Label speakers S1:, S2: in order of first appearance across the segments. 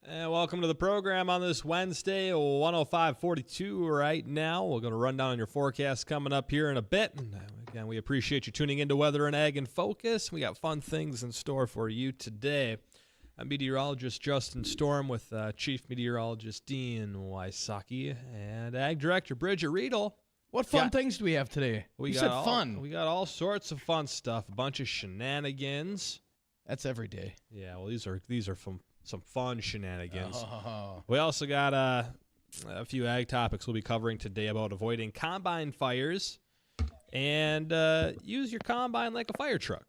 S1: And welcome to the program on this Wednesday, 105:42 right now. We're going to run down on your forecast coming up here in a bit. And again, we appreciate you tuning into Weather and Ag in Focus. We got fun things in store for you today. I'm meteorologist Justin Storm with Chief Meteorologist Dean Wysocki and Ag Director Bridgette Readel.
S2: What fun things do we have today?
S1: We got fun. We got all sorts of fun stuff, a bunch of shenanigans.
S2: That's every day.
S1: Yeah, well, these are some fun shenanigans.
S2: Oh.
S1: We also got a few ag topics we'll be covering today about avoiding combine fires and use your combine like a fire truck.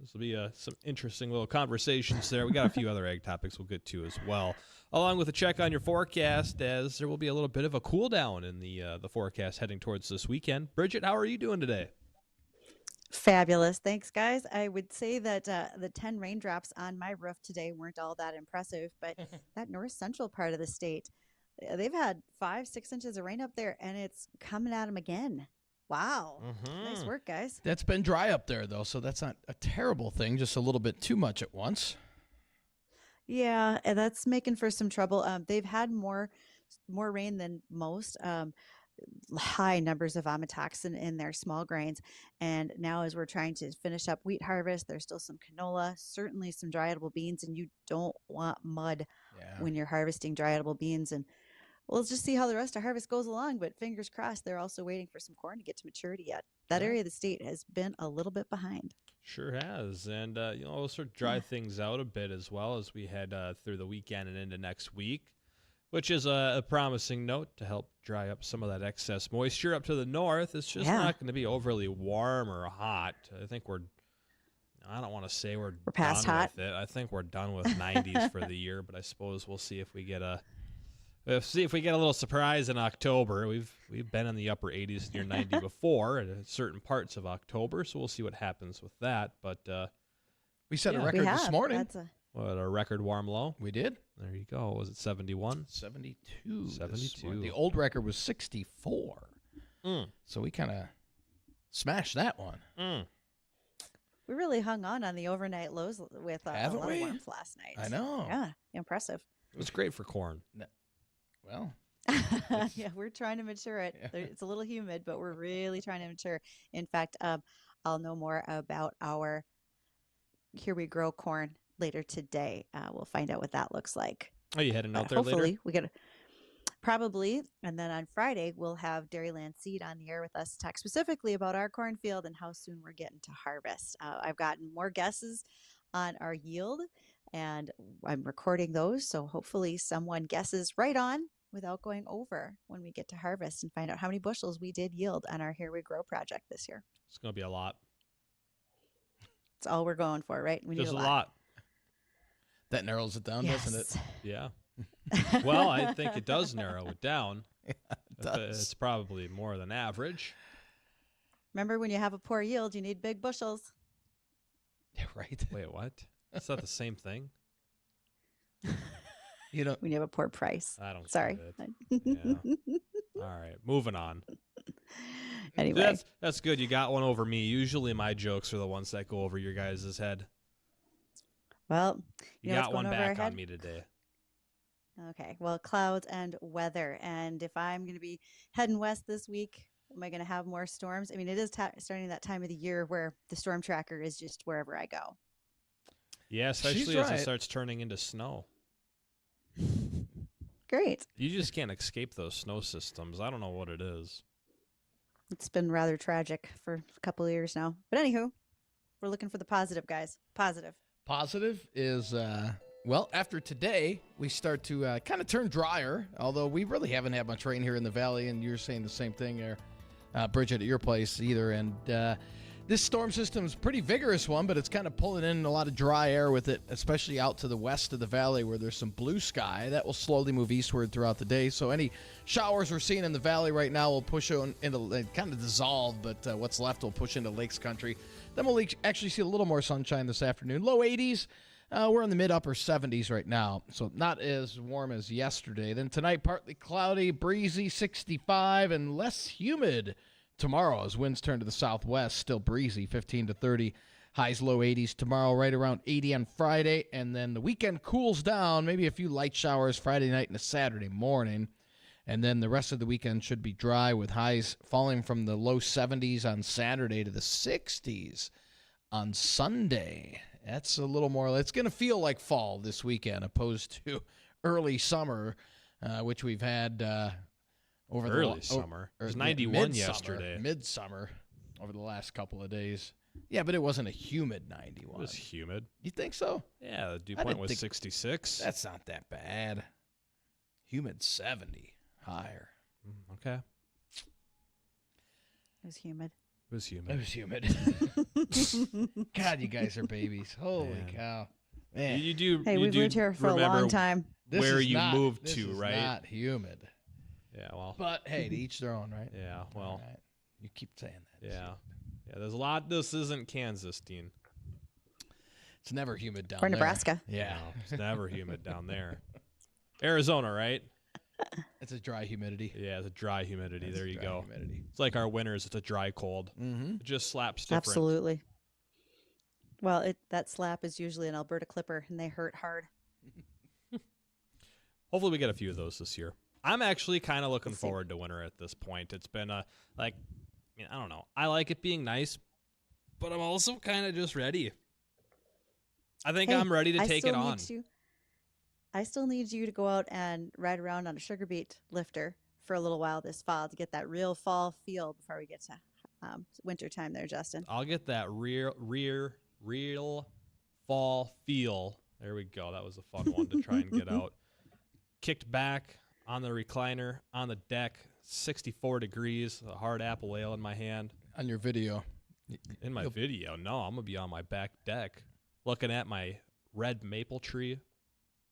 S1: This will be some interesting little conversations there. We got a few other ag topics we'll get to as well, along with a check on your forecast, as there will be a little bit of a cool down in the forecast heading towards this weekend. Bridgette, how are you doing today?
S3: Fabulous. Thanks, guys. I would say that the 10 raindrops on my roof today weren't all that impressive, but that north central part of the state, they've had 5-6 inches of rain up there, and it's coming at them again. Wow. Nice work, guys.
S2: That's been dry up there, though, so that's not a terrible thing, just a little bit too much at once.
S3: Yeah, and that's making for some trouble. They've had more rain than most. High numbers of amatoxin in their small grains. And now as we're trying to finish up wheat harvest, there's still some canola, certainly some dry edible beans, and you don't want mud when you're harvesting dry edible beans. And we'll just see how the rest of harvest goes along, but fingers crossed, they're also waiting for some corn to get to maturity yet. That area of the state has been a little bit behind.
S1: Sure has. And, we'll sort of dry things out a bit as well as we head through the weekend and into next week, which is a promising note to help dry up some of that excess moisture up to the north. It's just not going to be overly warm or hot. I don't want to say we're
S3: past
S1: done
S3: hot
S1: with it. I think we're done with 90s for the year, but I suppose we'll see if we get a little surprise in October. We've been in the upper 80s near 90 before at certain parts of October, so we'll see what happens with that. But
S2: we set a record this morning.
S1: What, a record warm low?
S2: We did.
S1: There you go. Was it 71?
S2: 72.
S1: 72.
S2: The old record was 64. So we kind of smashed that one.
S3: We really hung on the overnight lows with a lot of warmth last night.
S2: I know.
S3: Yeah, impressive.
S1: It was great for corn.
S2: Well.
S3: Yeah, we're trying to mature it. It's a little humid, but we're really trying to mature. In fact, I'll know more about our Here We Grow corn later today. We'll find out what that looks like.
S1: Are you heading out there
S3: hopefully
S1: later?
S3: We get probably, and then on Friday we'll have Dairyland Seed on the air with us to talk specifically about our cornfield and how soon we're getting to harvest. I've gotten more guesses on our yield, and I'm recording those, so hopefully someone guesses right on without going over when we get to harvest and find out how many bushels we did yield on our Here We Grow project this year.
S1: It's going to be a lot.
S3: It's all we're going for, right? We need
S1: Just a lot.
S2: That narrows it down, doesn't it?
S1: Yeah. Well, I think it does narrow it down.
S2: Yeah, it does.
S1: It's probably more than average.
S3: Remember, when you have a poor yield, you need big bushels.
S2: Yeah, right.
S1: Wait, what? It's not the same thing?
S2: You know,
S3: when you have a poor price.
S1: I don't
S3: Sorry.
S1: Yeah. All right, moving on.
S3: Anyway.
S1: That's good. You got one over me. Usually my jokes are the ones that go over your guys' head.
S3: Well,
S1: you got one back on me today.
S3: Okay. Well, clouds and weather. And if I'm going to be heading west this week, am I going to have more storms? I mean, it is starting that time of the year where the storm tracker is just wherever I go.
S1: Yeah, especially as it starts turning into snow.
S3: Great.
S1: You just can't escape those snow systems. I don't know what it is.
S3: It's been rather tragic for a couple of years now. But anywho, we're looking for the positive, guys. Positive.
S2: Positive is, well, after today, we start to kind of turn drier, although we really haven't had much rain here in the valley, and you're saying the same thing there, Bridgette, at your place either. And this storm system is a pretty vigorous one, but it's kind of pulling in a lot of dry air with it, especially out to the west of the valley where there's some blue sky. That will slowly move eastward throughout the day. So any showers we're seeing in the valley right now will push into kind of dissolve, but what's left will push into lakes country. Then we'll actually see a little more sunshine this afternoon. Low 80s. We're in the mid-upper 70s right now, so not as warm as yesterday. Then tonight, partly cloudy, breezy, 65, and less humid tomorrow as winds turn to the southwest. Still breezy, 15 to 30. Highs low 80s tomorrow, right around 80 on Friday. And then the weekend cools down, maybe a few light showers Friday night and a Saturday morning. And then the rest of the weekend should be dry with highs falling from the low 70s on Saturday to the 60s on Sunday. That's a little more, it's going to feel like fall this weekend opposed to early summer, which we've had over the
S1: early summer. It was 91 yesterday.
S2: Midsummer over the last couple of days. Yeah, but it wasn't a humid 91.
S1: It was humid.
S2: You think so?
S1: Yeah, the dew point was 66.
S2: That's not that bad. Humid 70, higher.
S1: Okay.
S3: It was humid.
S1: It was humid.
S2: It was humid. God, you guys are babies. Holy cow. Man.
S1: You do.
S3: Hey,
S1: you
S3: we've
S1: do
S3: lived here for a
S1: remember
S3: long time.
S1: where you moved
S2: this
S1: to,
S2: is
S1: right?
S2: Not humid.
S1: Yeah, well.
S2: But hey, to each their own, right?
S1: Yeah, well.
S2: Right. You keep saying that.
S1: Yeah. Yeah, there's a lot. This isn't Kansas, Dean.
S2: It's never humid down
S3: Or
S2: there.
S3: Nebraska.
S2: Yeah.
S1: No, it's never humid down there. Arizona, right?
S2: It's a dry humidity.
S1: Yeah, it's a dry humidity.
S2: It's
S1: there
S2: a
S1: you
S2: dry
S1: go.
S2: humidity.
S1: It's like our winters. It's a dry cold.
S2: Mm-hmm.
S1: It just slaps different.
S3: Absolutely. Well, that slap is usually an Alberta Clipper, and they hurt hard.
S1: Hopefully we get a few of those this year. I'm actually kind of looking
S3: We'll see.
S1: forward to winter at this point. It's been I don't know. I like it being nice, but I'm also kind of just ready. I think
S3: Hey,
S1: I'm ready to
S3: I
S1: take it
S3: still
S1: on.
S3: I still need you to go out and ride around on a sugar beet lifter for a little while this fall to get that real fall feel before we get to winter time there, Justin.
S1: I'll get that real fall feel. There we go. That was a fun one to try and get out. Kicked back on the recliner on the deck, 64 degrees, a hard apple ale in my hand.
S2: On your video.
S1: In my video, no, I'm gonna be on my back deck, looking at my red maple tree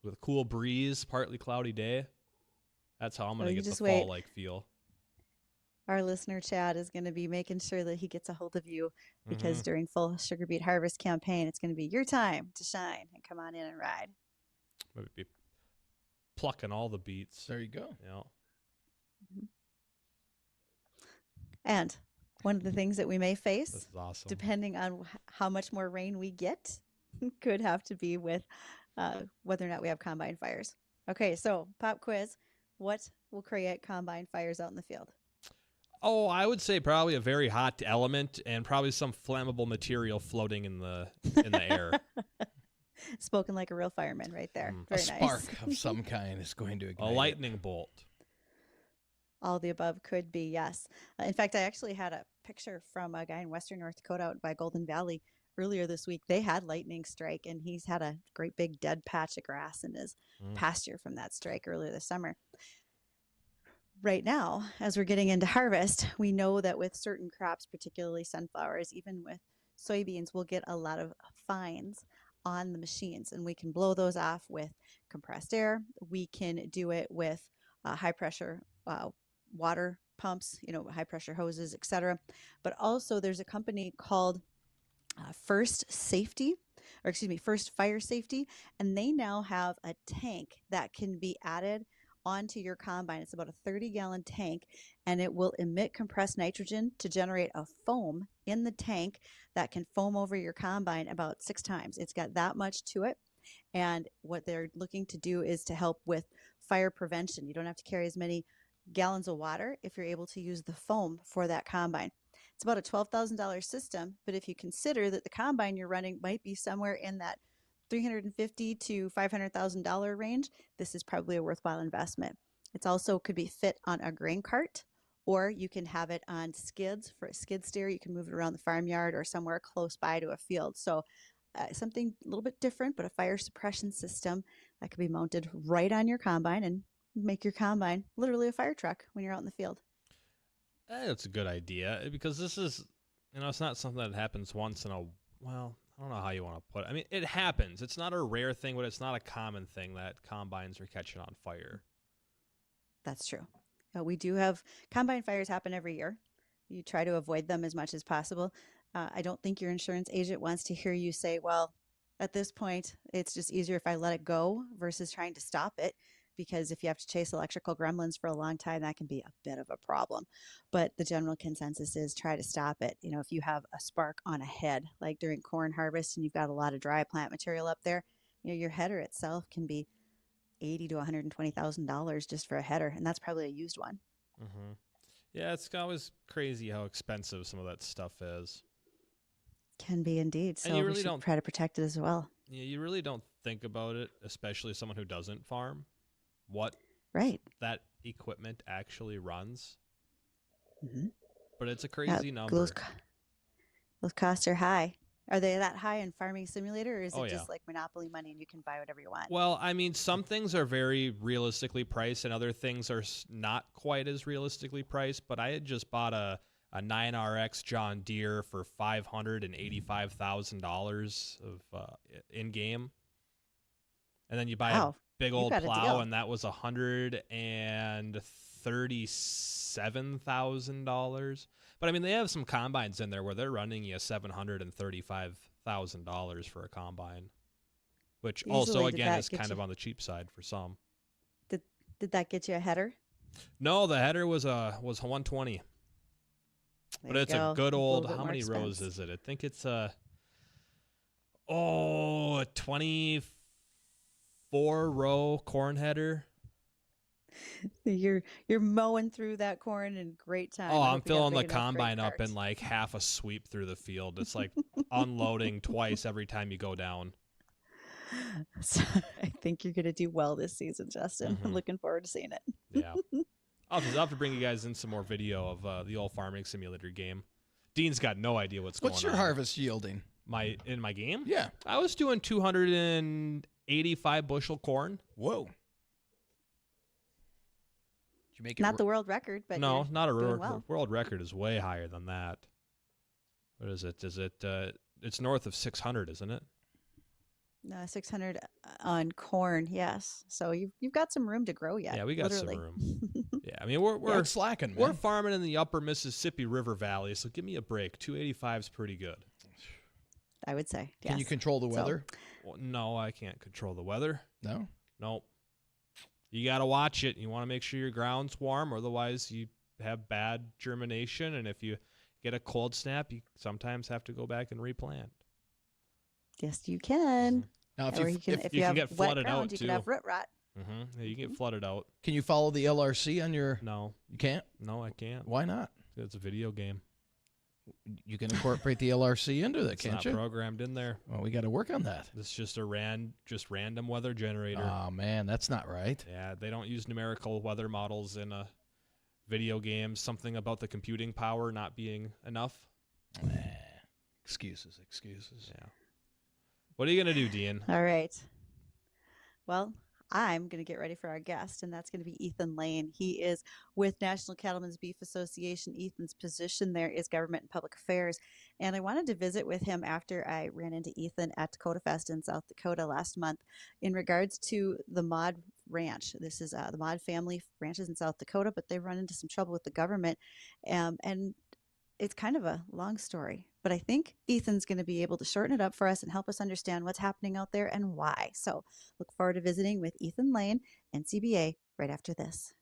S1: with a cool breeze, partly cloudy day. That's how I'm gonna
S3: you
S1: get the
S3: just wait.
S1: fall-like feel.
S3: Our listener Chad is going to be making sure that he gets a hold of you because
S1: Mhm.
S3: during full sugar beet harvest campaign, it's going to be your time to shine and come on in and ride.
S1: Maybe be plucking all the beets.
S2: There you go.
S1: Yeah.
S3: And one of the things that we may face,
S1: This is awesome.
S3: depending on how much more rain we get, could have to be with whether or not we have combine fires. Okay, so pop quiz. What will create combine fires out in the field?
S1: Oh, I would say probably a very hot element and probably some flammable material floating in the air.
S3: Spoken like a real fireman right there.
S1: Mm.
S3: Very
S2: A spark
S3: nice.
S2: of some kind is going to
S1: A
S2: ignite.
S1: lightning bolt.
S3: All the above could be, yes. In fact, I actually had a picture from a guy in western North Dakota out by Golden Valley earlier this week. They had lightning strike, and he's had a great big dead patch of grass in his pasture from that strike earlier this summer. Right now, as we're getting into harvest, we know that with certain crops, particularly sunflowers, even with soybeans, we'll get a lot of fines on the machines, and we can blow those off with compressed air. We can do it with high pressure water pumps, high pressure hoses, etc. But also there's a company called First Fire Safety, and they now have a tank that can be added onto your combine. It's about a 30-gallon tank, and it will emit compressed nitrogen to generate a foam in the tank that can foam over your combine about 6 times. It's got that much to it, and what they're looking to do is to help with fire prevention. You don't have to carry as many gallons of water if you're able to use the foam for that combine. It's about a $12,000 system, but if you consider that the combine you're running might be somewhere in that $350,000 to $500,000 range, this is probably a worthwhile investment. It's also could be fit on a grain cart, or you can have it on skids for a skid steer. You can move it around the farmyard or somewhere close by to a field. So something a little bit different, but a fire suppression system that could be mounted right on your combine and make your combine literally a fire truck when you're out in the field.
S1: That's a good idea because this is, it's not something that happens once in a, well, I don't know how you want to put it. I mean, it happens. It's not a rare thing, but it's not a common thing that combines are catching on fire.
S3: That's true. We do have combine fires happen every year. You try to avoid them as much as possible. I don't think your insurance agent wants to hear you say, well, at this point, it's just easier if I let it go versus trying to stop it. because if you have to chase electrical gremlins for a long time, that can be a bit of a problem. But the general consensus is try to stop it. If you have a spark on a head, like during corn harvest, and you've got a lot of dry plant material up there, your header itself can be $80,000 to $120,000 just for a header, and that's probably a used one.
S1: Mm-hmm. Yeah, it's always crazy how expensive some of that stuff is.
S3: Can be indeed. So
S1: and you really
S3: we should
S1: don't
S3: try to protect it as well.
S1: Yeah, you really don't think about it, especially someone who doesn't farm, what
S3: Right.
S1: that equipment actually runs.
S3: Mm-hmm.
S1: But it's a crazy number.
S3: Those costs are high. Are they that high in Farming Simulator, or is it
S1: yeah.
S3: just like Monopoly money and you can buy whatever you want?
S1: Well, I mean, some things are very realistically priced and other things are not quite as realistically priced, but I had just bought a 9RX John Deere for $585,000 of in-game. And then you buy a big old plow, and that was $137,000. But I mean, they have some combines in there where they're running you $735,000 for a combine, which also again is kind of on the cheap side for some.
S3: Did that get you a header?
S1: No, the header was 120. But it's a good old. How many rows is it? I think it's a 24-row corn header.
S3: You're mowing through that corn in great time.
S1: Oh, I'm filling the combine up in like half a sweep through the field. It's like unloading twice every time you go down.
S3: So I think you're going to do well this season, Justin.
S1: Mm-hmm.
S3: I'm looking forward to seeing it.
S1: Yeah. I'll have to bring you guys in some more video of the old Farming Simulator game. Dean's got no idea what's going on.
S2: What's your harvest yielding?
S1: In my game?
S2: Yeah.
S1: I was doing 285 bushel corn.
S2: Whoa. Did you make it?
S3: Not the world record, but
S1: no, not a
S3: world
S1: record is way higher than that. What is it? It's north of 600, isn't it?
S3: 600 on corn, yes. So you've got some room to grow yet.
S1: Yeah, we got
S3: literally.
S1: some room. Yeah, I mean we're
S2: slacking, man.
S1: We're farming in the upper Mississippi River Valley, so give me a break. 285 is pretty good.
S3: I would say. Yes.
S2: Can you control the weather?
S1: Well, no, I can't control the weather.
S2: No?
S1: Nope. You got to watch it. You want to make sure your ground's warm, otherwise you have bad germination, and if you get a cold snap, you sometimes have to go back and replant.
S3: Yes, you can.
S2: Now, if
S3: you have
S1: get
S3: wet
S1: flooded
S3: ground,
S1: out
S3: you
S1: too.
S3: can have root rot.
S1: Mm-hmm. Yeah, you get flooded out.
S2: Can you follow the LRC on your?
S1: No,
S2: you can't.
S1: No, I can't.
S2: Why not?
S1: It's a video game.
S2: You can incorporate the LRC into that, can't you?
S1: It's not programmed in there.
S2: Well, we got to work on that.
S1: It's just a random weather generator.
S2: Oh man, that's not right.
S1: Yeah, they don't use numerical weather models in a video game. Something about the computing power not being enough.
S2: Excuses.
S1: Yeah. What are you going to do, Dean?
S3: All right. Well, I'm going to get ready for our guest, and that's going to be Ethan Lane. He is with National Cattlemen's Beef Association. Ethan's position there is government and public affairs. And I wanted to visit with him after I ran into Ethan at Dakota Fest in South Dakota last month in regards to the Maude Ranch. This is the Maude family ranches in South Dakota, but they've run into some trouble with the government. And it's kind of a long story, but I think Ethan's going to be able to shorten it up for us and help us understand what's happening out there and why. So look forward to visiting with Ethan Lane, NCBA, right after this.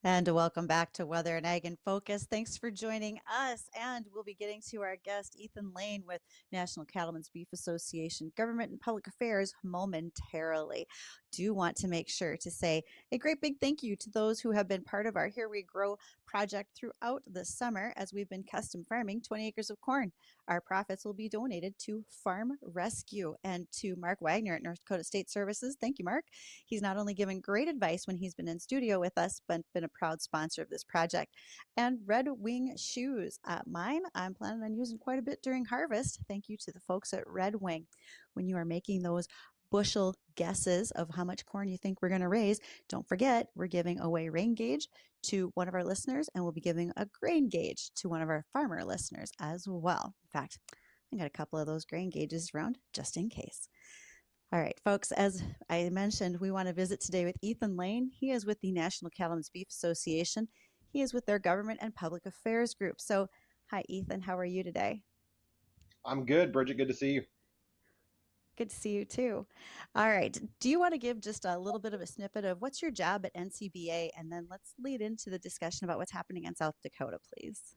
S3: And welcome back to Weather and Ag in Focus. Thanks for joining us. And we'll be getting to our guest, Ethan Lane with National Cattlemen's Beef Association Government and Public Affairs momentarily. Do want to make sure to say a great big thank you to those who have been part of our Here We Grow project throughout the summer as we've been custom farming 20 acres of corn. Our profits will be donated to Farm Rescue and to Mark Wagner at North Dakota State Services. Thank you, Mark. He's not only given great advice when he's been in studio with us, but been a proud sponsor of this project. And Red Wing Shoes. Mine, I'm planning on using quite a bit during harvest. Thank you to the folks at Red Wing. When you are making those bushel guesses of how much corn you think we're going to raise, don't forget we're giving away rain gauge to one of our listeners, and we'll be giving a grain gauge to one of our farmer listeners as well. In fact, I got a couple of those grain gauges around just in case. All right, folks, as I mentioned, we want to visit today with Ethan Lane. He is with the National Cattlemen's Beef Association. He is with their Government and Public Affairs group. So, hi, Ethan. How are you today?
S4: I'm good, Bridgette. Good to see you.
S3: Good to see you too. All right. Do you want to give just a little bit of a snippet of what's your job at NCBA? And then let's lead into the discussion about what's happening in South Dakota, please.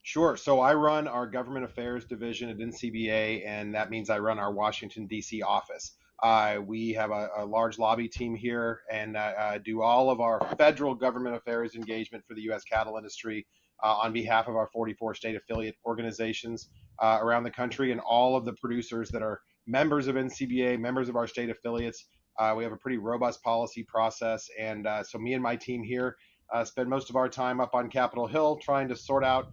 S4: Sure. So I run our government affairs division at NCBA, and that means I run our Washington, D.C. office. We have a large lobby team here and do all of our federal government affairs engagement for the U.S. cattle industry on behalf of our 44 state affiliate organizations around the country and all of the producers that are members of NCBA, members of our state affiliates. We have a pretty robust policy process. And so me and my team here spend most of our time up on Capitol Hill trying to sort out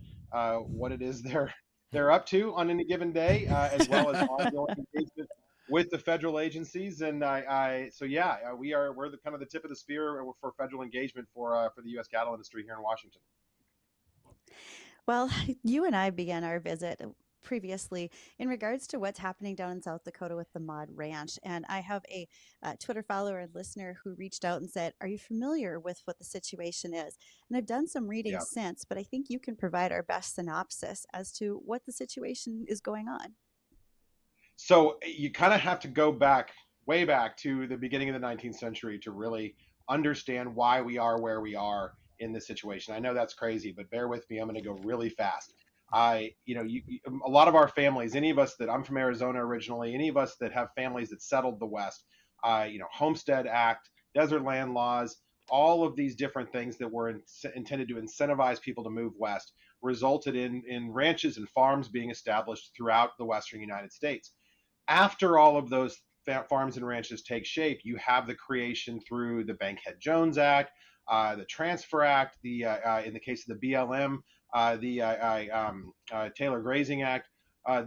S4: what it is they're up to on any given day, as well as ongoing engagement with the federal agencies. And we're the kind of the tip of the spear for federal engagement for the U.S. cattle industry here in Washington.
S3: Well, you and I began our visit previously in regards to what's happening down in South Dakota with the Maude Ranch. And I have a Twitter follower and listener who reached out and said, are you familiar with what the situation is? And I've done some reading since, but I think you can provide our best synopsis as to what the situation is going on.
S4: So you kind of have to go back, way back to the beginning of the 19th century to really understand why we are where we are in this situation. I know that's crazy, but bear with me. I'm going to go really fast. A lot of our families, any of us that I'm from Arizona originally, any of us that have families that settled the West, Homestead Act, desert land laws, all of these different things that were intended to incentivize people to move west resulted in ranches and farms being established throughout the Western United States. After all of those farms and ranches take shape, you have the creation through the Bankhead-Jones Act, the Transfer Act, in the case of the BLM, the Taylor Grazing Act,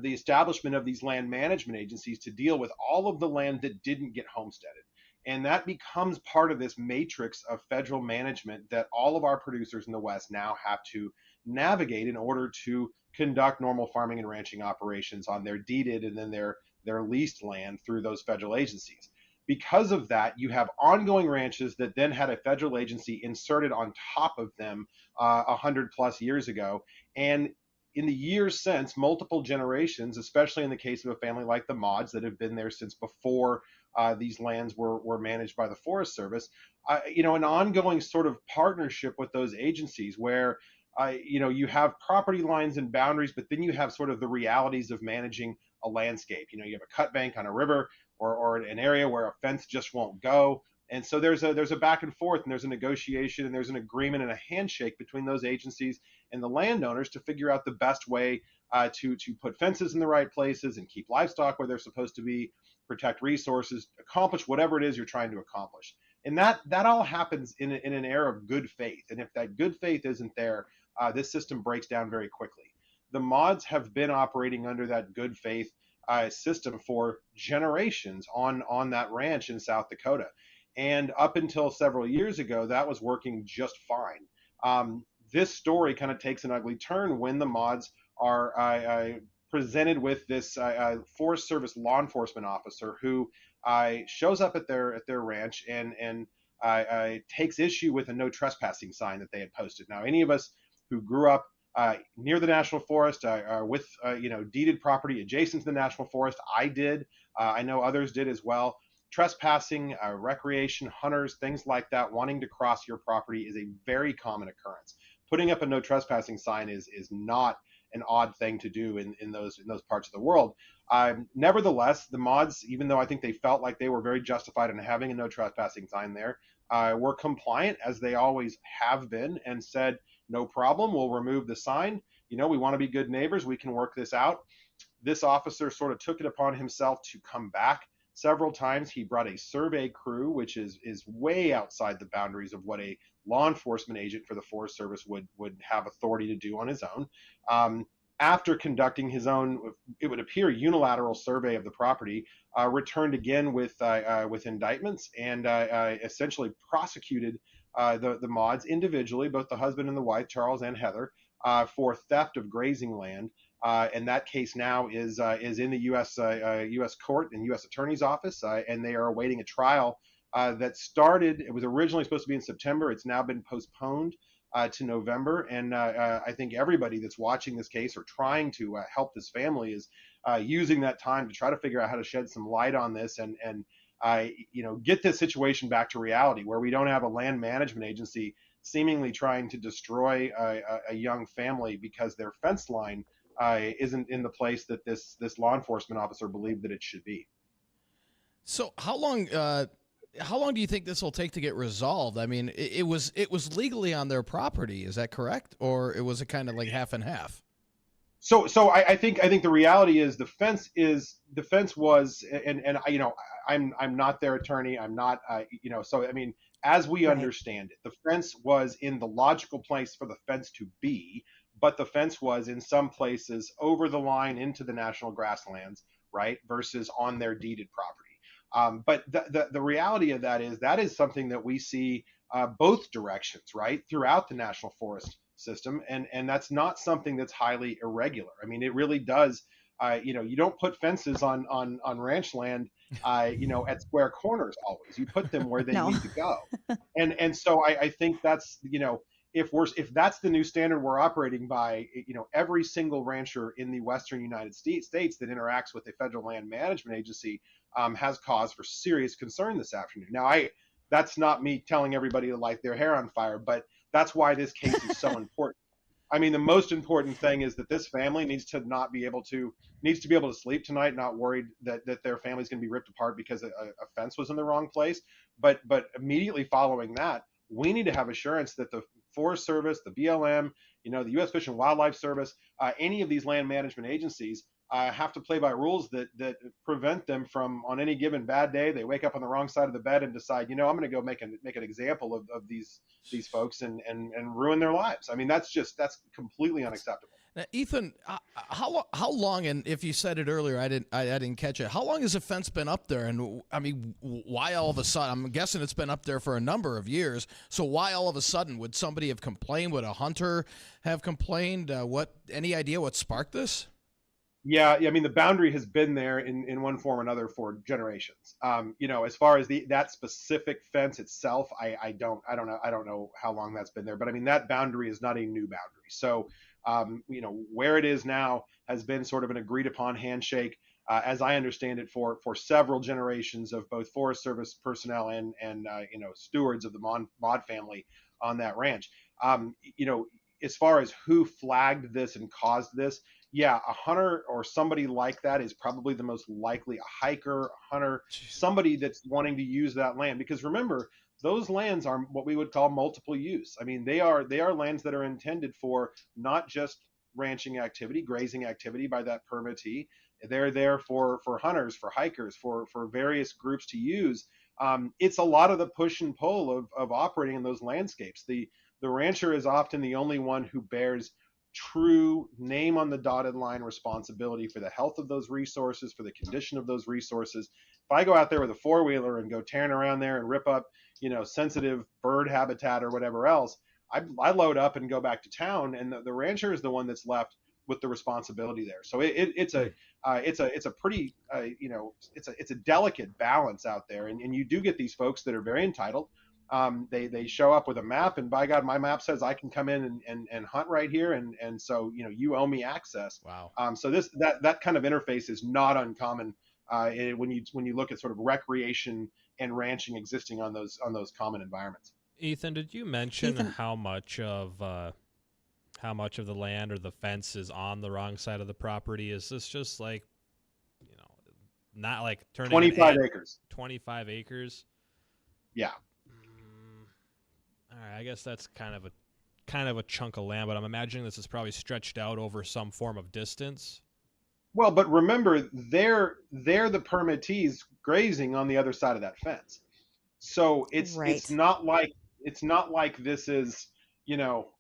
S4: the establishment of these land management agencies to deal with all of the land that didn't get homesteaded. And that becomes part of this matrix of federal management that all of our producers in the West now have to navigate in order to conduct normal farming and ranching operations on their deeded and then their leased land through those federal agencies. Because of that, you have ongoing ranches that then had a federal agency inserted on top of them 100 plus years ago. And in the years since, multiple generations, especially in the case of a family like the Maudes that have been there since before these lands were managed by the Forest Service, an ongoing sort of partnership with those agencies where you have property lines and boundaries, but then you have sort of the realities of managing a landscape. You have a cut bank on a river or an area where a fence just won't go. And so there's a back and forth, and there's a negotiation, and there's an agreement and a handshake between those agencies and the landowners to figure out the best way to put fences in the right places and keep livestock where they're supposed to be, protect resources, accomplish whatever it is you're trying to accomplish. And that all happens in an era of good faith. And if that good faith isn't there, this system breaks down very quickly. The Maudes have been operating under that good faith system for generations on that ranch in South Dakota. And up until several years ago, that was working just fine. This story kind of takes an ugly turn when the Maudes are presented with this Forest Service law enforcement officer who shows up at their ranch and takes issue with a no trespassing sign that they had posted. Now, any of us who grew up near the National Forest with deeded property adjacent to the National Forest, I did. I know others did as well. trespassing, recreation, hunters, things like that, wanting to cross your property is a very common occurrence. Putting up a no trespassing sign is not an odd thing to do in those parts of the world. Nevertheless, the mods, even though I think they felt like they were very justified in having a no trespassing sign there, were compliant, as they always have been, and said, no problem, we'll remove the sign. We want to be good neighbors. We can work this out. This officer sort of took it upon himself to come back several times. He brought a survey crew, which is way outside the boundaries of what a law enforcement agent for the Forest Service would have authority to do on his own. After conducting his own, it would appear, unilateral survey of the property, returned again with indictments and essentially prosecuted the mods individually, both the husband and the wife, Charles and Heather, for theft of grazing land. And that case now is in the U.S. court and U.S. Attorney's Office, and they are awaiting a trial that started. It was originally supposed to be in September. It's now been postponed to November. And I think everybody that's watching this case or trying to help this family is using that time to try to figure out how to shed some light on this and get this situation back to reality, where we don't have a land management agency seemingly trying to destroy a young family because their fence line isn't in the place that this law enforcement officer believed that it should be.
S2: So how long do you think this will take to get resolved? I mean, it was legally on their property, is that correct? Or it was a kind of like half and half?
S4: So I think the reality is the fence was, and I'm not their attorney. I'm not, so I mean, as we understand it, the fence was in the logical place for the fence to be, but the fence was in some places over the line into the national grasslands, right, versus on their deeded property. But the reality of that is something that we see both directions, right, throughout the national forest system, and that's not something that's highly irregular. I mean, it really does. You don't put fences on ranch land, at square corners always. You put them where they need to go, and so I think that's if that's the new standard we're operating by, every single rancher in the Western United States that interacts with a federal land management agency has cause for serious concern this afternoon. Now, that's not me telling everybody to light their hair on fire, but that's why this case is so important. I mean, the most important thing is that this family needs to be able to sleep tonight, not worried that their family's going to be ripped apart because a fence was in the wrong place. But immediately following that, we need to have assurance that the Forest Service, the BLM, the U.S. Fish and Wildlife Service, any of these land management agencies have to play by rules that prevent them from, on any given bad day, they wake up on the wrong side of the bed and decide, I'm going to go make an example of these folks and ruin their lives. I mean, that's completely unacceptable.
S2: Now, Ethan, how long? And if you said it earlier, I didn't catch it. How long has the fence been up there? And I mean, why all of a sudden? I'm guessing it's been up there for a number of years. So why all of a sudden would somebody have complained? Would a hunter have complained? Any idea what sparked this?
S4: Yeah, I mean, the boundary has been there in one form or another for generations. As far as that specific fence itself, I don't know how long that's been there, but I mean, that boundary is not a new boundary. So, where it is now has been sort of an agreed upon handshake, as I understand it, for several generations of both Forest Service personnel and stewards of the Maude family on that ranch. As far as who flagged this and caused this, yeah, a hunter or somebody like that is probably the most likely. A hiker, a hunter, somebody that's wanting to use that land. Because remember, those lands are what we would call multiple use. I mean, they are lands that are intended for not just ranching activity, grazing activity by that permittee. They're there for hunters, for hikers, for various groups to use. It's a lot of the push and pull of operating in those landscapes. The rancher is often the only one who bears true name on the dotted line responsibility for the health of those resources, for the condition of those resources. If I go out there with a four-wheeler and go tearing around there and rip up, sensitive bird habitat or whatever else, I load up and go back to town, and the rancher is the one that's left with the responsibility there. So it's a pretty it's a delicate balance out there, and you do get these folks that are very entitled. They show up with a map, and by God, my map says I can come in and hunt right here, and so you owe me access.
S2: Wow.
S4: So that kind of interface is not uncommon when you look at sort of recreation and ranching existing on those common environments.
S1: Ethan, did you mention
S3: Ethan,
S1: how much of the land or the fence is on the wrong side of the property? Is this just like, not like turning
S4: 25 acres.
S1: 25 acres?
S4: Yeah.
S1: All right, I guess that's kind of a chunk of land, but I'm imagining this is probably stretched out over some form of distance.
S4: Well, but remember, they're the permittees grazing on the other side of that fence. So it's
S3: right.
S4: not like this is,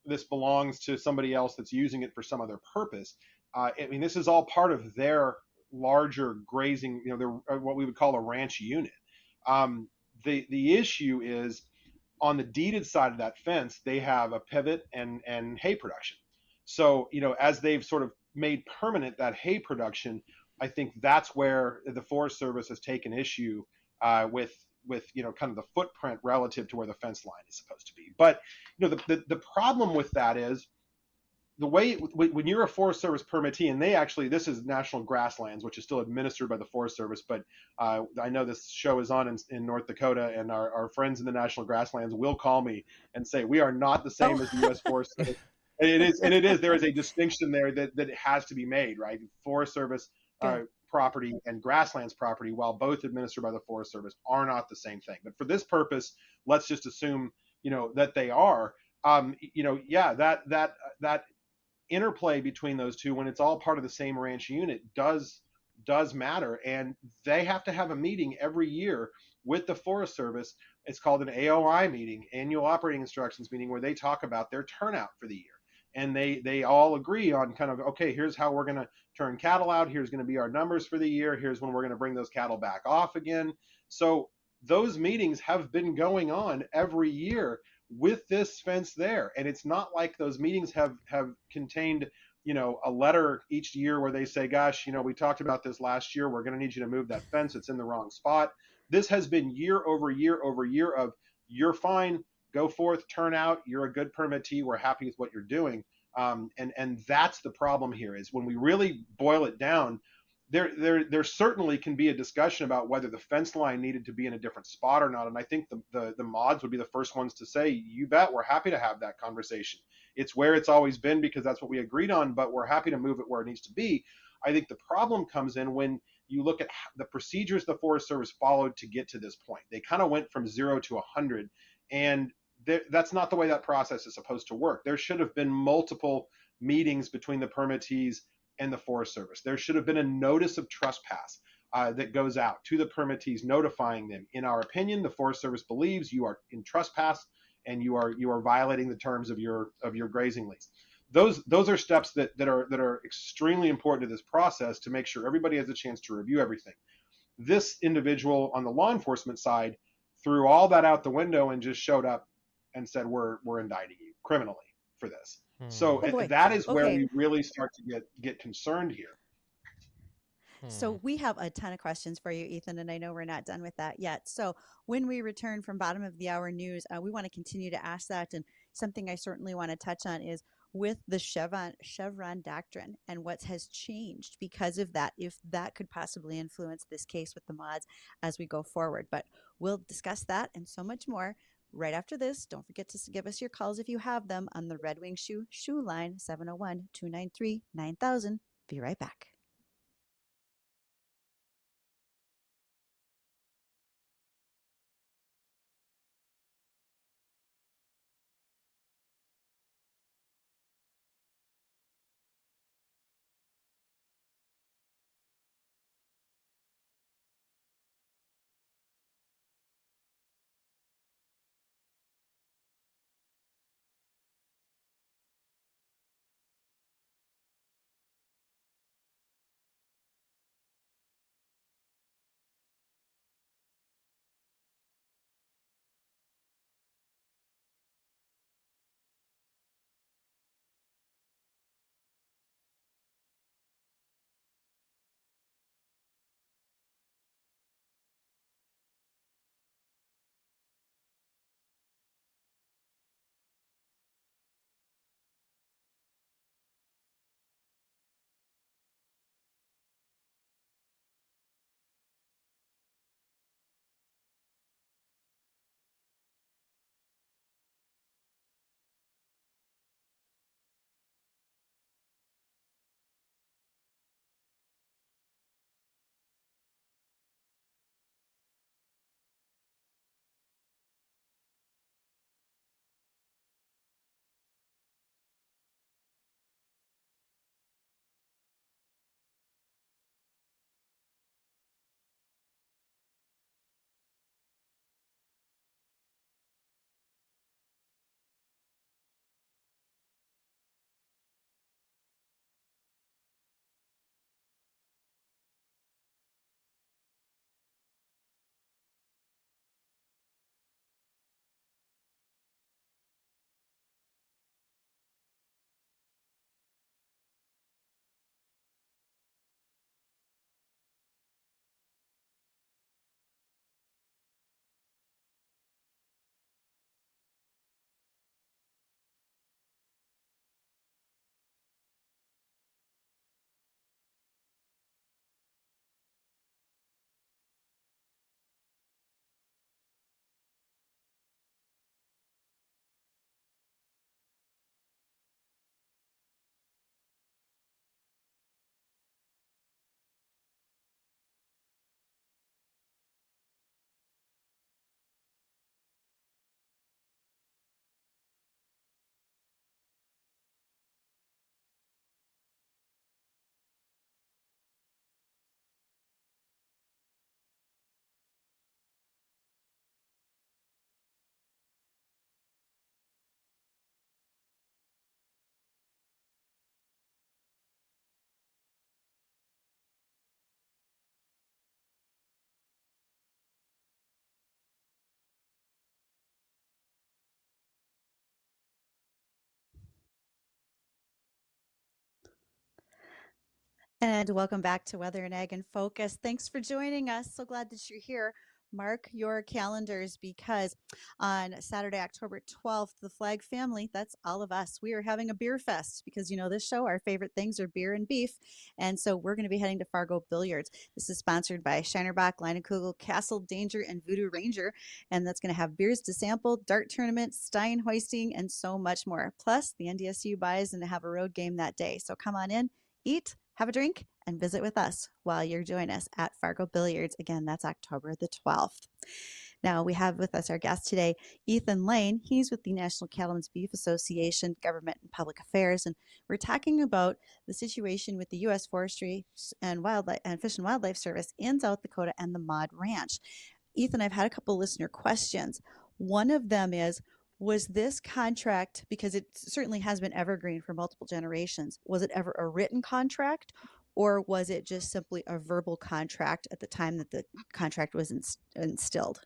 S4: this belongs to somebody else that's using it for some other purpose. I mean, this is all part of their larger grazing, their what we would call a ranch unit. The issue is on the deeded side of that fence, they have a pivot and hay production. So, as they've sort of made permanent that hay production, I think that's where the Forest Service has taken issue with kind of the footprint relative to where the fence line is supposed to be. But the problem with that is the way when you're a Forest Service permittee, and this is National Grasslands, which is still administered by the Forest Service, but I know this show is on in North Dakota, and our friends in the National Grasslands will call me and say we are not the same as the U.S. Forest Service. It is. There is a distinction there that has to be made, right? Forest Service property and grasslands property, while both administered by the Forest Service, are not the same thing. But for this purpose, let's just assume, that they are. That interplay between those two, when it's all part of the same ranch unit, does matter, and they have to have a meeting every year with the Forest Service. It's called an AOI meeting, annual operating instructions meeting, where they talk about their turnout for the year, and they all agree on kind of, okay, here's how we're going to turn cattle out, here's going to be our numbers for the year, here's when we're going to bring those cattle back off again. So those meetings have been going on every year with this fence there, and it's not like those meetings have contained a letter each year where they say, gosh, we talked about this last year, we're going to need you to move that fence, it's in the wrong spot. This has been year over year over year of, you're fine, go forth, turn out, you're a good permittee, we're happy with what you're doing. And that's the problem here, is when we really boil it down, there certainly can be a discussion about whether the fence line needed to be in a different spot or not. And I think the mods would be the first ones to say, you bet, we're happy to have that conversation. It's where it's always been because that's what we agreed on, but we're happy to move it where it needs to be. I think the problem comes in when you look at the procedures the Forest Service followed to get to this point. They kind of went from 0 to 100, and that's not the way that process is supposed to work. There should have been multiple meetings between the permittees and the Forest Service. There should have been a notice of trespass that goes out to the permittees, notifying them. In our opinion, the Forest Service believes you are in trespass and you are violating the terms of your grazing lease. Those are steps that are extremely important to this process to make sure everybody has a chance to review everything. This individual on the law enforcement side threw all that out the window and just showed up and said, we're indicting you criminally for this. So
S3: Oh boy.
S4: that is where
S3: Okay.
S4: we really start to get concerned here.
S3: So we have a ton of questions for you, Ethan, and I know we're not done with that yet. So when we return from bottom of the hour news, we want to continue to ask that. And something I certainly want to touch on is with the Chevron doctrine and what has changed because of that, if that could possibly influence this case with the mods as we go forward. But we'll discuss that and so much more right after this. Don't forget to give us your calls if you have them on the Red Wing Shoe line, 701-293-9000. Be right back. And welcome back to Weather and Ag in Focus. Thanks for joining us. So glad that you're here. Mark your calendars because on Saturday, October 12th, the Flag family, that's all of us, we are having a beer fest because, this show, our favorite things are beer and beef. And so we're going to be heading to Fargo Billiards. This is sponsored by Shinerbach, Leinenkugel, Castle Danger, and Voodoo Ranger. And that's going to have beers to sample, dart tournament, Stein hoisting, and so much more. Plus, the NDSU buys and have a road game that day. So come on in, eat, have a drink, and visit with us while you're joining us at Fargo Billiards. Again, that's October the 12th. Now, we have with us our guest today, Ethan Lane. He's with the National Cattlemen's Beef Association, Government and Public Affairs, and we're talking about the situation with the U.S. Forestry and Wildlife and Fish and Wildlife Service in South Dakota and the Maude Ranch. Ethan, I've had a couple listener questions. One of them is, was this contract, because it certainly has been evergreen for multiple generations, was it ever a written contract, or was it just simply a verbal contract at the time that the contract was instilled?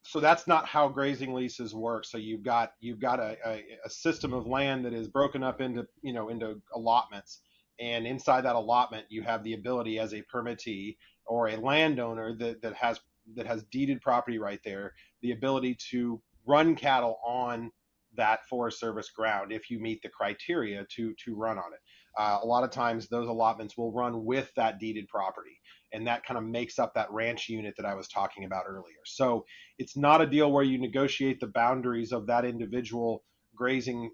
S4: So that's not how grazing leases work. So you've got a system of land that is broken up into into allotments, and inside that allotment you have the ability as a permittee or a landowner that has deeded property right there, the ability to run cattle on that Forest Service ground if you meet the criteria to run on it. A lot of times those allotments will run with that deeded property, and that kind of makes up that ranch unit that I was talking about earlier. So it's not a deal where you negotiate the boundaries of that individual grazing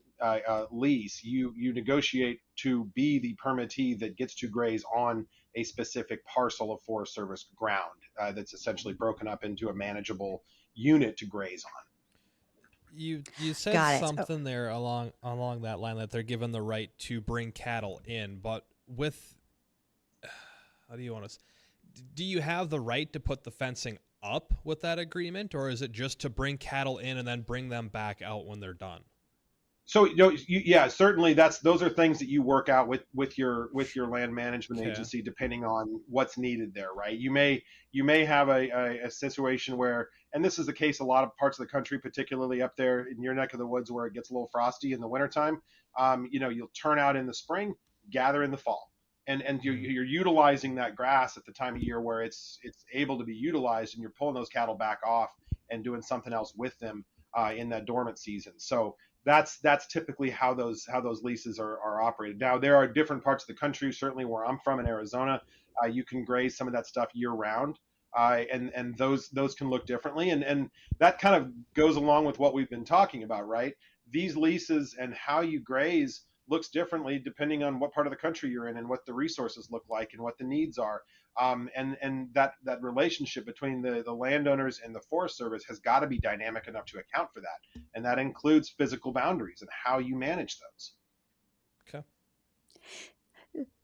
S4: lease. You negotiate to be the permittee that gets to graze on a specific parcel of Forest Service ground that's essentially broken up into a manageable unit to graze on.
S1: You said
S3: Got it.
S1: something there along that line that they're given the right to bring cattle in, but with how do you want to? Do you have the right to put the fencing up with that agreement, or is it just to bring cattle in and then bring them back out when they're done?
S4: So yeah, certainly those are things that you work out with your land management agency, depending on what's needed there, right? You may have a situation where, and this is the case a lot of parts of the country, particularly up there in your neck of the woods where it gets a little frosty in the wintertime. You'll turn out in the spring, gather in the fall, and you're utilizing that grass at the time of year where it's able to be utilized, and you're pulling those cattle back off and doing something else with them in that dormant season. So that's typically how those leases are operated. Now, there are different parts of the country, certainly where I'm from in Arizona, you can graze some of that stuff year round, and those can look differently, and that kind of goes along with what we've been talking about, right? These leases and how you graze looks differently depending on what part of the country you're in and what the resources look like and what the needs are. And that relationship between the landowners and the Forest Service has got to be dynamic enough to account for that. And that includes physical boundaries and how you manage those.
S1: Okay.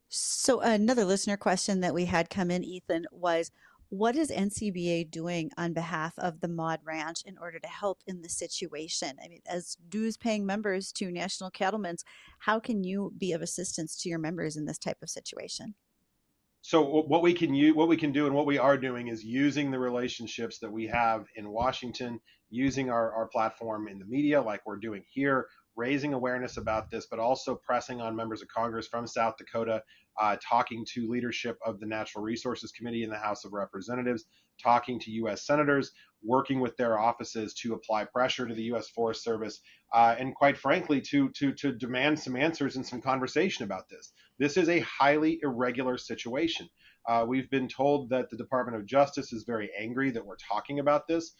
S3: So another listener question that we had come in, Ethan, was, what is NCBA doing on behalf of the Maude Ranch in order to help in the situation? I mean, as dues paying members to National Cattlemen's, how can you be of assistance to your members in this type of situation?
S4: So what we can do and what we are doing is using the relationships that we have in Washington, using our platform in the media like we're doing here, raising awareness about this, but also pressing on members of Congress from South Dakota, talking to leadership of the Natural Resources Committee in the House of Representatives, talking to U.S. senators, working with their offices to apply pressure to the U.S. Forest Service, and quite frankly, to demand some answers and some conversation about this. This is a highly irregular situation. We've been told that the Department of Justice is very angry that we're talking about this.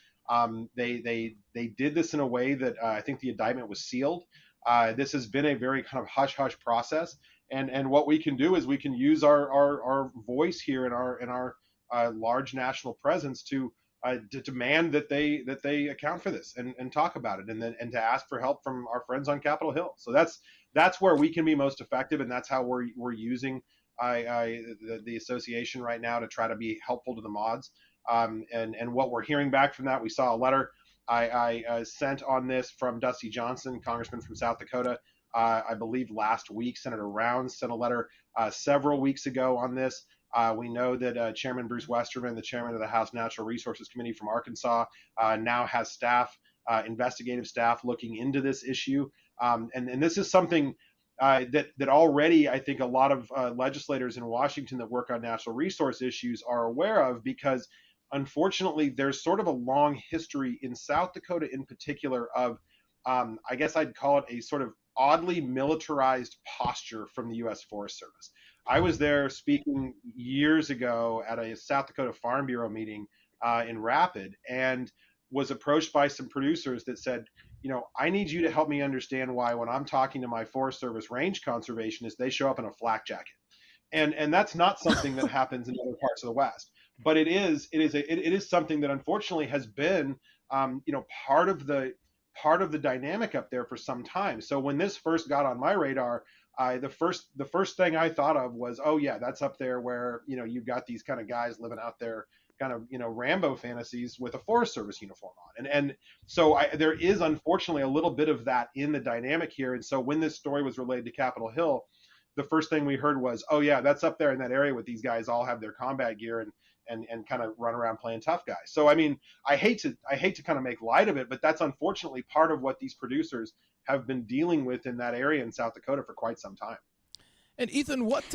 S4: They did this in a way that I think the indictment was sealed. This has been a very kind of hush-hush process, and what we can do is we can use our voice here in our large national presence to demand that they account for this and talk about it, and to ask for help from our friends on Capitol Hill. So that's where we can be most effective, and that's how we're using the association right now to try to be helpful to the mods. And what we're hearing back from that, we saw a letter I sent on this from Dusty Johnson, congressman from South Dakota. I believe last week, Senator Rounds sent a letter several weeks ago on this. We know that Chairman Bruce Westerman, the chairman of the House Natural Resources Committee from Arkansas, now has staff, investigative staff, looking into this issue. And this is something that already I think a lot of legislators in Washington that work on natural resource issues are aware of, because unfortunately there's sort of a long history in South Dakota in particular of I guess I'd call it a sort of oddly militarized posture from the U.S. Forest Service. I was there speaking years ago at a South Dakota Farm Bureau meeting in Rapid, and was approached by some producers that said, I need you to help me understand why when I'm talking to my Forest Service range conservationists, they show up in a flak jacket. And that's not something that happens in other parts of the West, but it is something that unfortunately has been part of the dynamic up there for some time. So when this first got on my radar, the first thing I thought of was, oh yeah, that's up there where you've got these kind of guys living out there, kind of Rambo fantasies with a Forest Service uniform on, and so there is unfortunately a little bit of that in the dynamic here. And so when this story was relayed to Capitol Hill, the first thing we heard was, oh yeah, that's up there in that area with these guys all have their combat gear and kind of run around playing tough guys. So I mean, I hate to kind of make light of it, but that's unfortunately part of what these producers have been dealing with in that area in South Dakota for quite some time.
S2: And Ethan, what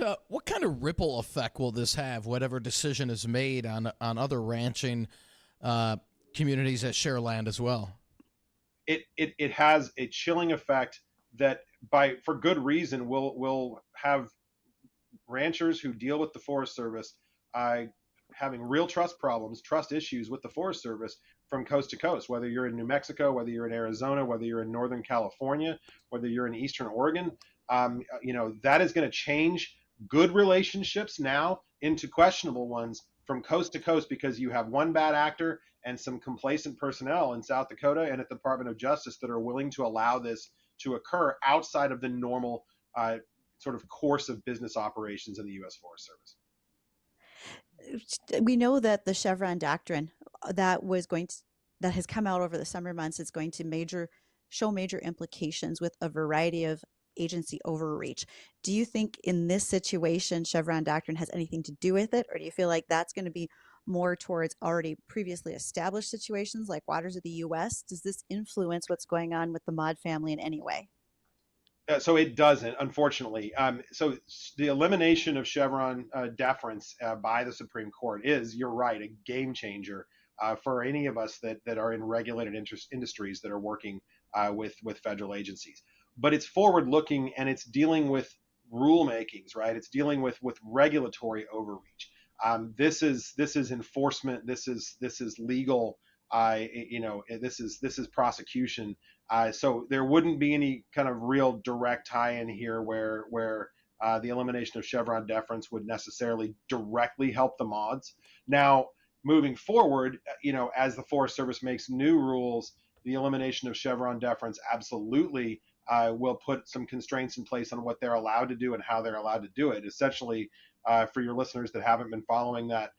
S2: kind of ripple effect will this have, whatever decision is made on other ranching communities that share land as well?
S4: It has a chilling effect that, for good reason, will have ranchers who deal with the Forest Service having real trust issues with the Forest Service from coast to coast, whether you're in New Mexico, whether you're in Arizona, whether you're in Northern California, whether you're in Eastern Oregon. That is going to change good relationships now into questionable ones from coast to coast, because you have one bad actor and some complacent personnel in South Dakota and at the Department of Justice that are willing to allow this to occur outside of the normal sort of course of business operations in the U.S. Forest Service.
S3: We know that the Chevron doctrine that has come out over the summer months is going to show major implications with a variety of agency overreach. Do you think in this situation Chevron doctrine has anything to do with it, or do you feel like that's going to be more towards already previously established situations like waters of the U.S.? Does this influence what's going on with the Maude family in any way?
S4: So it doesn't, unfortunately. So the elimination of Chevron deference by the Supreme Court is, you're right, a game changer for any of us that are in regulated industries that are working with federal agencies. But it's forward-looking, and it's dealing with rulemakings, right? It's dealing with regulatory overreach. This is enforcement. This is legal. This is prosecution. So there wouldn't be any kind of real direct tie-in here where the elimination of Chevron deference would necessarily directly help the mods. Now, moving forward, as the Forest Service makes new rules, the elimination of Chevron deference absolutely will put some constraints in place on what they're allowed to do and how they're allowed to do it. Essentially, for your listeners that haven't been following that,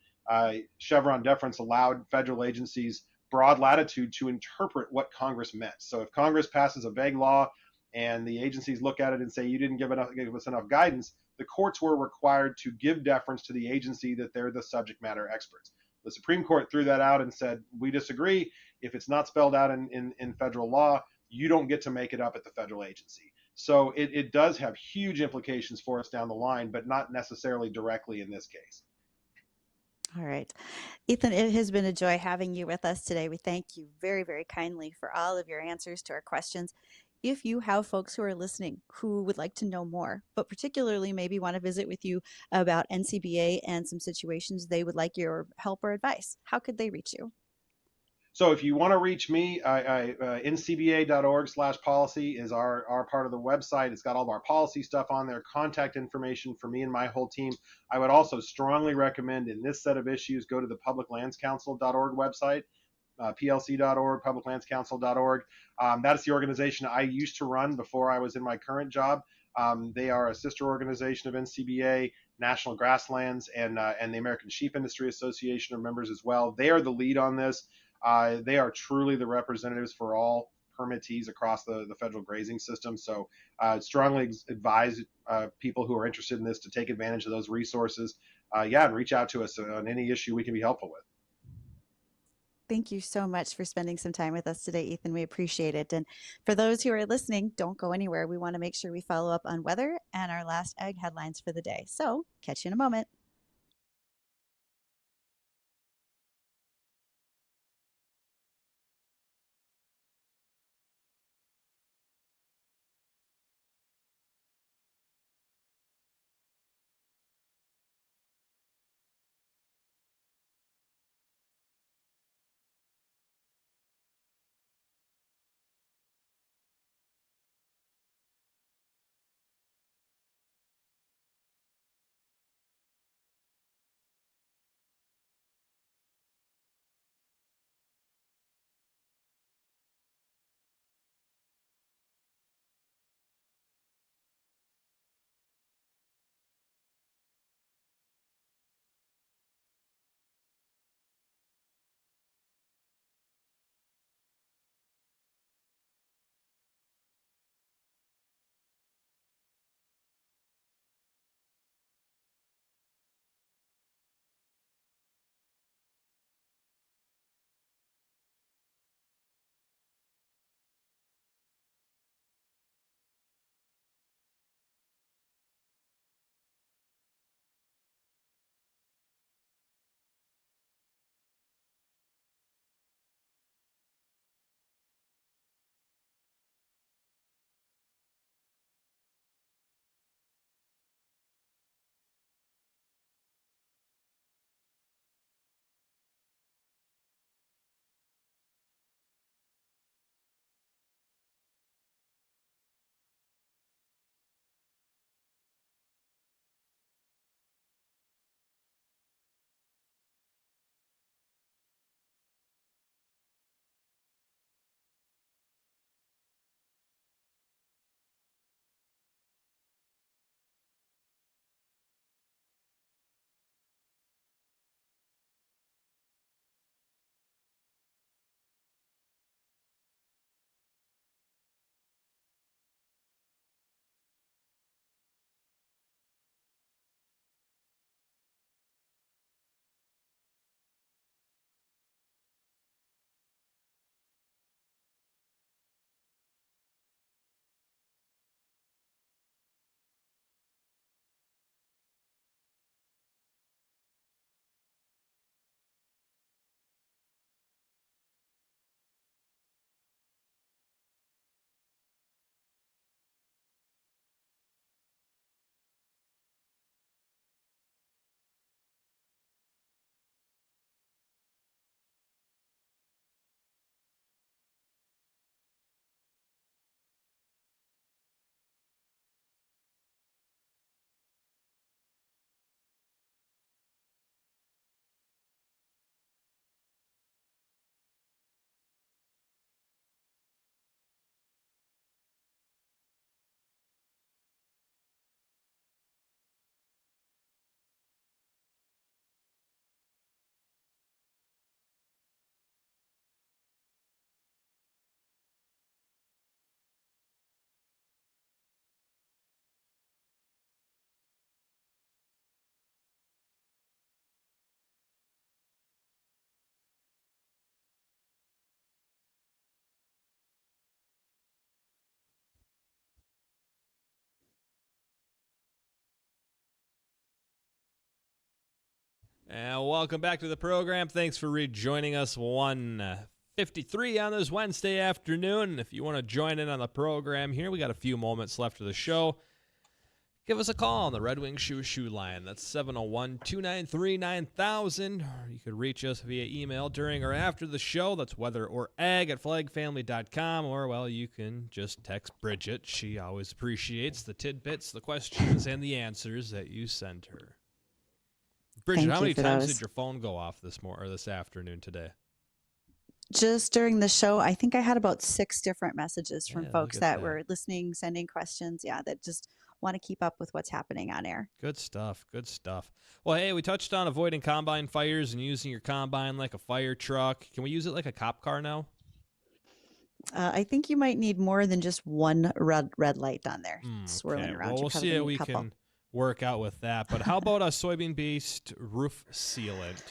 S4: Chevron deference allowed federal agencies broad latitude to interpret what Congress meant. So if Congress passes a vague law and the agencies look at it and say, you didn't give us enough guidance, the courts were required to give deference to the agency that they're the subject matter experts. The Supreme Court threw that out and said, we disagree. If it's not spelled out in federal law, you don't get to make it up at the federal agency. So it does have huge implications for us down the line, but not necessarily directly in this case.
S3: All right. Ethan, it has been a joy having you with us today. We thank you very, very kindly for all of your answers to our questions. If you have folks who are listening who would like to know more, but particularly maybe want to visit with you about NCBA and some situations they would like your help or advice, how could they reach you?
S4: So if you want to reach me, ncba.org/policy is our part of the website. It's got all of our policy stuff on there, contact information for me and my whole team. I would also strongly recommend in this set of issues, go to the publiclandscouncil.org website, plc.org, publiclandscouncil.org. That's the organization I used to run before I was in my current job. They are a sister organization of NCBA. National Grasslands and the American Sheep Industry Association are members as well. They are the lead on this. They are truly the representatives for all permittees across the federal grazing system. So strongly advise people who are interested in this to take advantage of those resources. And reach out to us on any issue we can be helpful with.
S3: Thank you so much for spending some time with us today, Ethan. We appreciate it. And for those who are listening, don't go anywhere. We want to make sure we follow up on weather and our last ag headlines for the day. So catch you in a moment.
S1: And welcome back to the program. Thanks for rejoining us. 1:53 on this Wednesday afternoon. If you want to join in on the program here, we got a few moments left of the show. Give us a call on the Red Wing Shoe line. That's 701-293-9000. Or you could reach us via email during or after the show. That's weatherorag@flagfamily.com. Or, well, you can just text Bridgette. She always appreciates the tidbits, the questions, and the answers that you send her. Bridgette, how many times did your phone go off this afternoon today?
S3: Just during the show, I think I had about 6 different messages from folks that were listening, sending questions. Yeah, that just want to keep up with what's happening on air.
S1: Good stuff. Good stuff. Well, hey, we touched on avoiding combine fires and using your combine like a fire truck. Can we use it like a cop car now?
S3: I think you might need more than just one red light on there swirling around.
S1: Well, we'll see what we can work out with that. But how about a soybean-based roof sealant?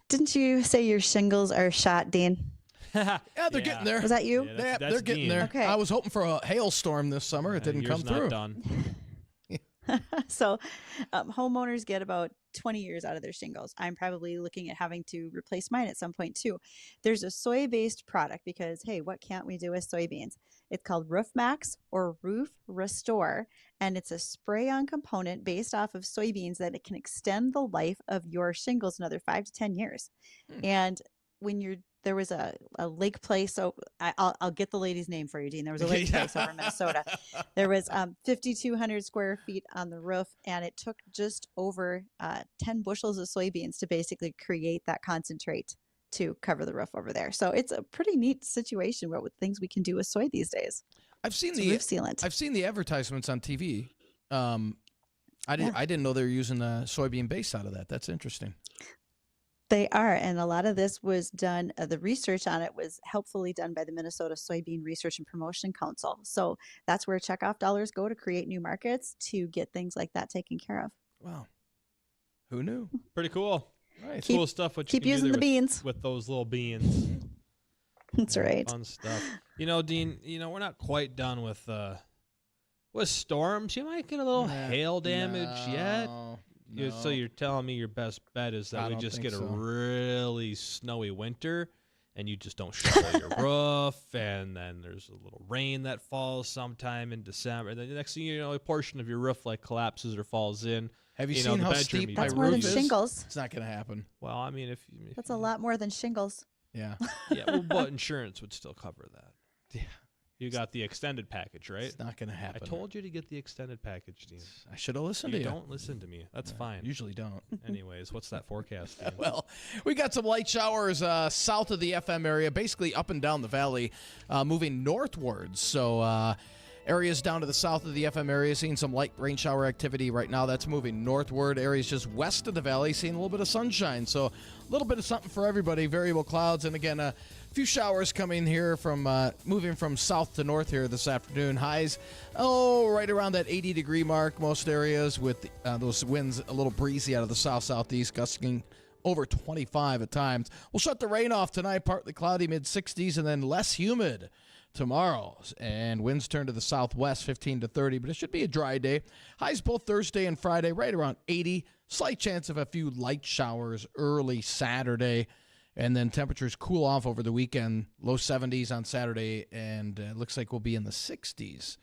S3: Didn't you say your shingles are shot, Dean?
S2: Yeah, they're getting there.
S3: Was that you?
S1: Yeah,
S2: They're getting
S1: Dean.
S2: there.
S3: Okay.
S2: I was hoping for a hailstorm this summer. It didn't come
S1: yours not
S2: through.
S1: done.
S3: So homeowners get about 20 years out of their shingles. I'm probably looking at having to replace mine at some point too. There's a soy-based product because, hey, what can't we do with soybeans? It's called Roof Max or Roof Restore, and it's a spray-on component based off of soybeans that it can extend the life of your shingles another 5 to 10 years. And when there was a lake place, so I'll get the lady's name for you, Dean. There was a lake place over in Minnesota. There was 5,200 square feet on the roof, and it took just over 10 bushels of soybeans to basically create that concentrate to cover the roof over there. So it's a pretty neat situation with things we can do with soy these days.
S2: I've seen
S3: It's a roof sealant.
S2: I've seen the advertisements on TV. I didn't know they were using a soybean base out of that. That's interesting.
S3: They are, and a lot of this was done, the research on it was helpfully done by the Minnesota Soybean Research and Promotion Council. So that's where checkoff dollars go to create new markets to get things like that taken care of.
S2: Wow. Who knew?
S1: Pretty cool.
S2: Nice.
S1: Cool stuff. What you
S3: Keep
S1: can do
S3: using
S1: there
S3: the beans.
S1: with those little beans.
S3: That's right.
S1: Fun stuff. Dean, we're not quite done with storms. You might get a little hail damage yet. So you're telling me your best bet is that we just get a really snowy winter and you just don't shovel your roof, and then there's a little rain that falls sometime in December. And then the next thing you know, a portion of your roof collapses or falls in.
S2: Have you seen how
S1: bedroom,
S2: steep my
S3: That's more than
S2: roof is?
S3: shingles.
S2: It's not going to happen.
S1: Well, I mean, if
S3: That's a lot more than shingles.
S2: Yeah.
S1: Yeah, but insurance would still cover that.
S2: Yeah.
S1: You got the extended package, right?
S2: It's not going to happen.
S1: I told you to get the extended package, Dean.
S2: I should have listened to you.
S1: Don't listen to me. That's fine.
S2: Usually don't.
S1: Anyways, what's that forecast, Dean?
S2: Well, we got some light showers south of the FM area, basically up and down the valley, moving northwards. So areas down to the south of the FM area seeing some light rain shower activity right now. That's moving northward. Areas just west of the valley seeing a little bit of sunshine. So a little bit of something for everybody. Variable clouds. And again, a few showers coming here from moving from south to north here this afternoon. Highs, right around that 80-degree mark most areas, with those winds a little breezy out of the south-southeast, gusting over 25 at times. We'll shut the rain off tonight, partly cloudy, mid-60s, and then less humid tomorrow. And winds turn to the southwest, 15 to 30, but it should be a dry day. Highs both Thursday and Friday, right around 80. Slight chance of a few light showers early Saturday. And then temperatures cool off over the weekend, low 70s on Saturday, and it looks like we'll be in the 60s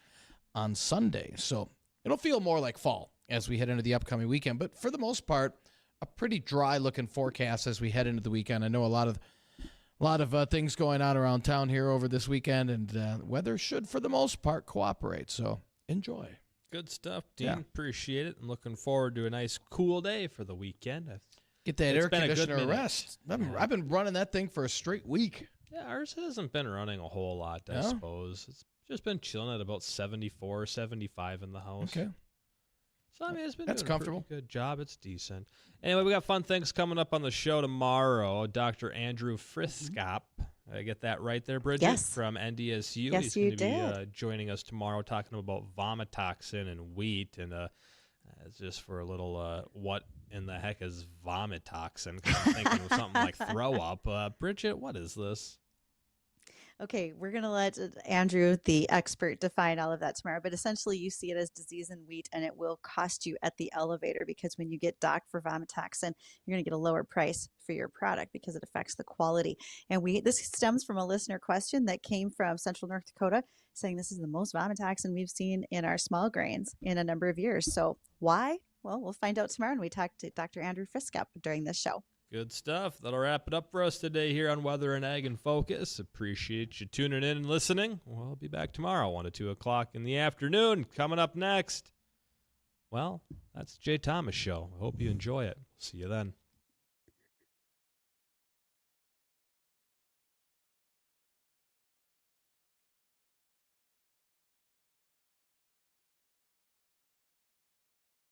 S2: on Sunday. So it'll feel more like fall as we head into the upcoming weekend. But for the most part, a pretty dry-looking forecast as we head into the weekend. I know a lot of things going on around town here over this weekend, and weather should, for the most part, cooperate. So enjoy.
S1: Good stuff, Dean.
S2: Yeah.
S1: Appreciate it. I'm looking forward to a nice, cool day for the weekend.
S2: Get that
S1: It's
S2: air
S1: been a good
S2: conditioner
S1: minute.
S2: rest. I've been running that thing for a straight week.
S1: Yeah, ours hasn't been running a whole lot, I
S2: No?
S1: suppose. It's just been chilling at about 74, 75 in the house.
S2: Okay.
S1: So, I mean, it's been
S2: That's
S1: doing
S2: comfortable.
S1: a pretty good job. It's decent. Anyway, we got fun things coming up on the show tomorrow. Dr. Andrew Friskop. I get that right there, Bridgette?
S3: Yes.
S1: From NDSU.
S3: Yes,
S1: He's
S3: you
S1: going to
S3: did.
S1: be joining us tomorrow talking about vomitoxin and wheat. And it's just for a little what in the heck is vomitoxin? 'Cause I'm thinking of something like throw up. Bridgette, what is this?
S3: Okay, we're going to let Andrew, the expert, define all of that tomorrow. But essentially, you see it as disease in wheat, and it will cost you at the elevator because when you get docked for vomitoxin, you're going to get a lower price for your product because it affects the quality. And this stems from a listener question that came from Central North Dakota saying this is the most vomitoxin we've seen in our small grains in a number of years. So why? Well, we'll find out tomorrow when we talk to Dr. Andrew Friskop during this show.
S1: Good stuff. That'll wrap it up for us today here on Weather and Ag in Focus. Appreciate you tuning in and listening. We'll be back tomorrow, 1 to 2 o'clock in the afternoon. Coming up next, well, that's the Jay Thomas Show. I hope you enjoy it. See you then.